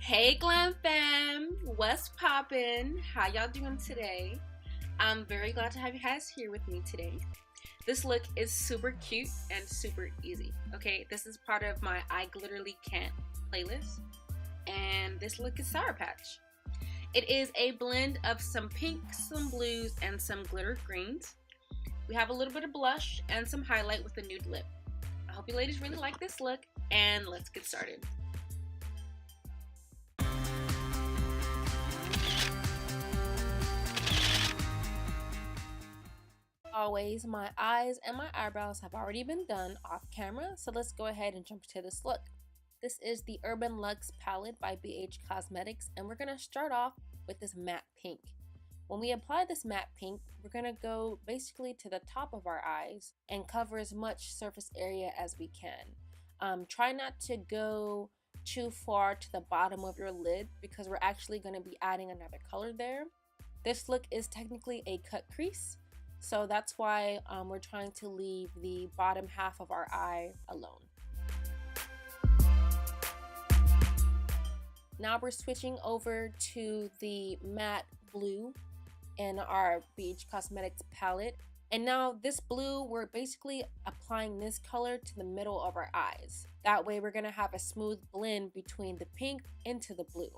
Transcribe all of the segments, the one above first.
Hey Glam Fam, what's poppin'? How y'all doing today? I'm very glad to have you guys here with me today. This look is super cute and super easy. Okay, this is part of my I Glitterly Can't playlist, and this look is Sour Patch. It is a blend of some pinks, some blues, and some glitter greens. We have a little bit of blush and some highlight with a nude lip. I hope you ladies really like this look, and let's get started. Always, my eyes and my eyebrows have already been done off camera, so let's go ahead and jump to this look. This is the Urban Luxe palette by BH Cosmetics, and we're going to start off with this matte pink. When we apply this matte pink, we're going to go basically to the top of our eyes and cover as much surface area as we can. Try not to go too far to the bottom of your lid because we're actually going to be adding another color there. This look is technically a cut crease, so that's why we're trying to leave the bottom half of our eye alone. Now we're switching over to the matte blue in our BH Cosmetics palette. And now this blue, we're basically applying this color to the middle of our eyes. That way we're gonna have a smooth blend between the pink into the blue.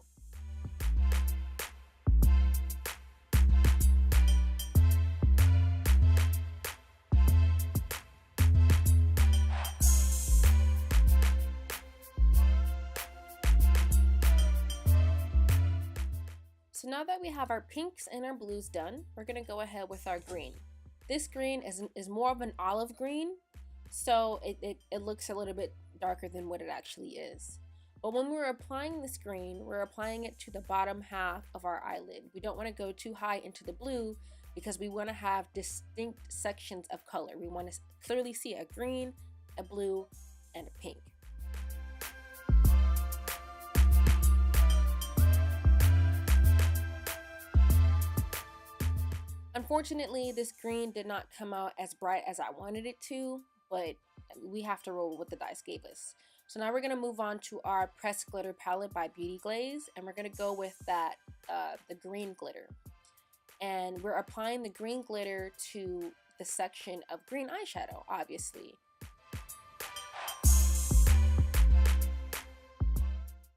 So now that we have our pinks and our blues done, we're gonna go ahead with our green. This green is more of an olive green, so it looks a little bit darker than what it actually is. But when we're applying this green, we're applying it to the bottom half of our eyelid. We don't want to go too high into the blue because we want to have distinct sections of color. We want to clearly see a green, a blue, and a pink. Unfortunately, this green did not come out as bright as I wanted it to, but we have to roll with what the dice gave us. So now we're going to move on to our Pressed Glitter palette by Glazed, and we're going to go with that, the green glitter. And we're applying the green glitter to the section of green eyeshadow, obviously.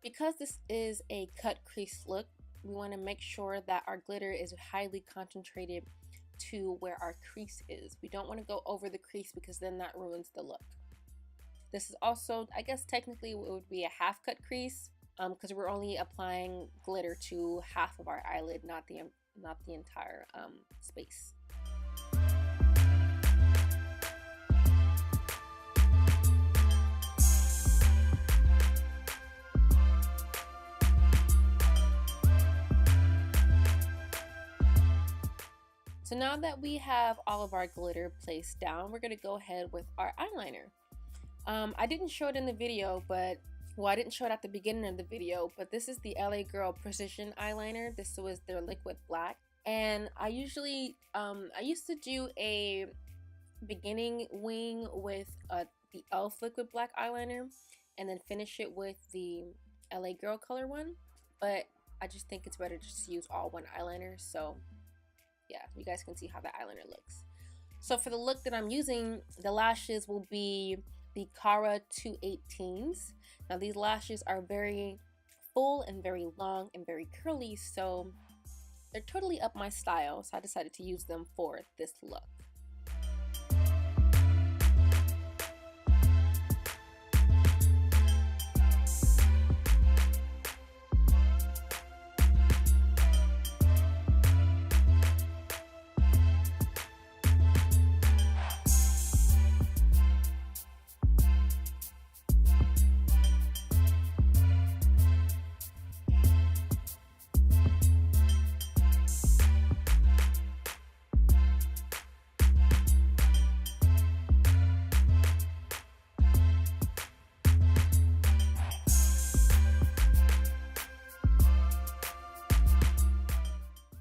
Because this is a cut crease look, we want to make sure that our glitter is highly concentrated to where our crease is. We don't want to go over the crease because then that ruins the look. This is also, I guess technically it would be a half cut crease because we're only applying glitter to half of our eyelid, not the entire space. So now that we have all of our glitter placed down, we're going to go ahead with our eyeliner. I didn't show it in the video, but, well, I didn't show it at the beginning of the video, but this is the LA Girl Precision Eyeliner. This was their liquid black. And I used to do a beginning wing with the e.l.f. liquid black eyeliner and then finish it with the LA Girl color one. But I just think it's better just to use all one eyeliner, so yeah, you guys can see how the eyeliner looks. So for the look that I'm using, the lashes will be the Cara 218s. Now these lashes are very full and very long and very curly, so they're totally up my style, so I decided to use them for this look.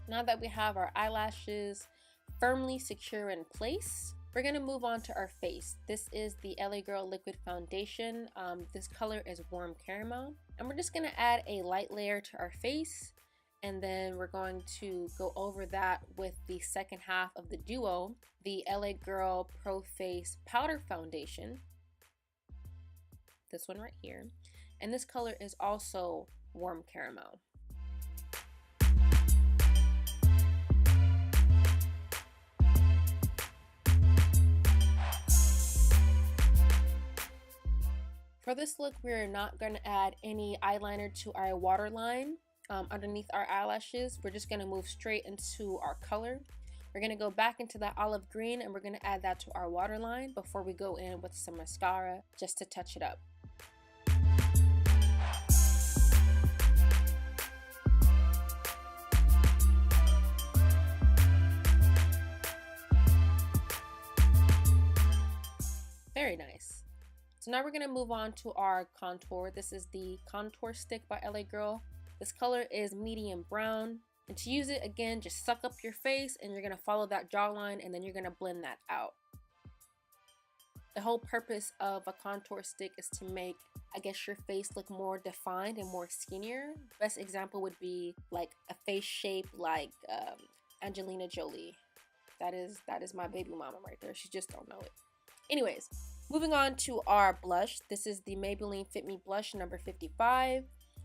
Now that we have our eyelashes firmly secure in place, we're going to move on to our face. This is the LA Girl Liquid Foundation. This color is Warm Caramel. And we're just going to add a light layer to our face, and then we're going to go over that with the second half of the duo, the LA Girl Proface Powder Foundation. This one right here. And this color is also Warm Caramel. For this look, we're not going to add any eyeliner to our waterline underneath our eyelashes. We're just going to move straight into our color. We're going to go back into that olive green and we're going to add that to our waterline before we go in with some mascara just to touch it up. Very nice. So now we're going to move on to our contour. This is the contour stick by LA Girl. This color is medium brown. And to use it, again, just suck up your face and you're going to follow that jawline and then you're going to blend that out. The whole purpose of a contour stick is to make, I guess, your face look more defined and more skinnier. Best example would be like a face shape like Angelina Jolie. That is my baby mama right there. She just don't know it. Anyways, moving on to our blush. This is the Maybelline Fit Me Blush number 55.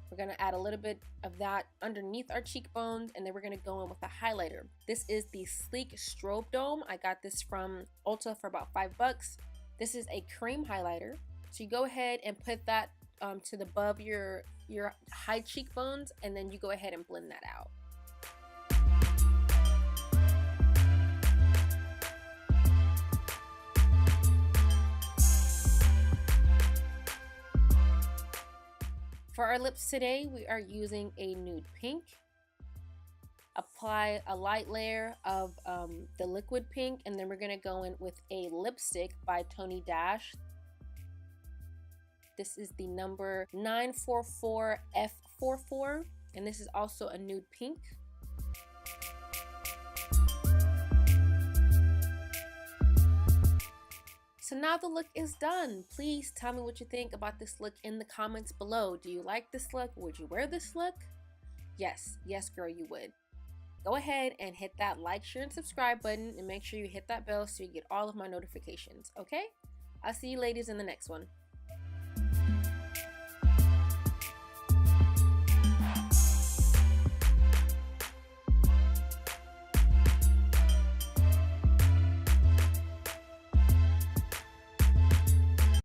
We're going to add a little bit of that underneath our cheekbones, and then we're going to go in with a highlighter. This is the Sleek Strobe Dome. I got this from Ulta for about $5. This is a cream highlighter. So you go ahead and put that to the above your high cheekbones, and then you go ahead and blend that out. For our lips today, we are using a nude pink. Apply a light layer of the liquid pink, and then we're going to go in with a lipstick by Tony Dash. This is the number 944F44, and this is also a nude pink. So now the look is done. Please tell me what you think about this look in the comments below. Do you like this look? Would you wear this look? Yes, girl, you would. Go ahead and hit that like, share, and subscribe button, and make sure you hit that bell so you get all of my notifications, okay? I'll see you ladies in the next one.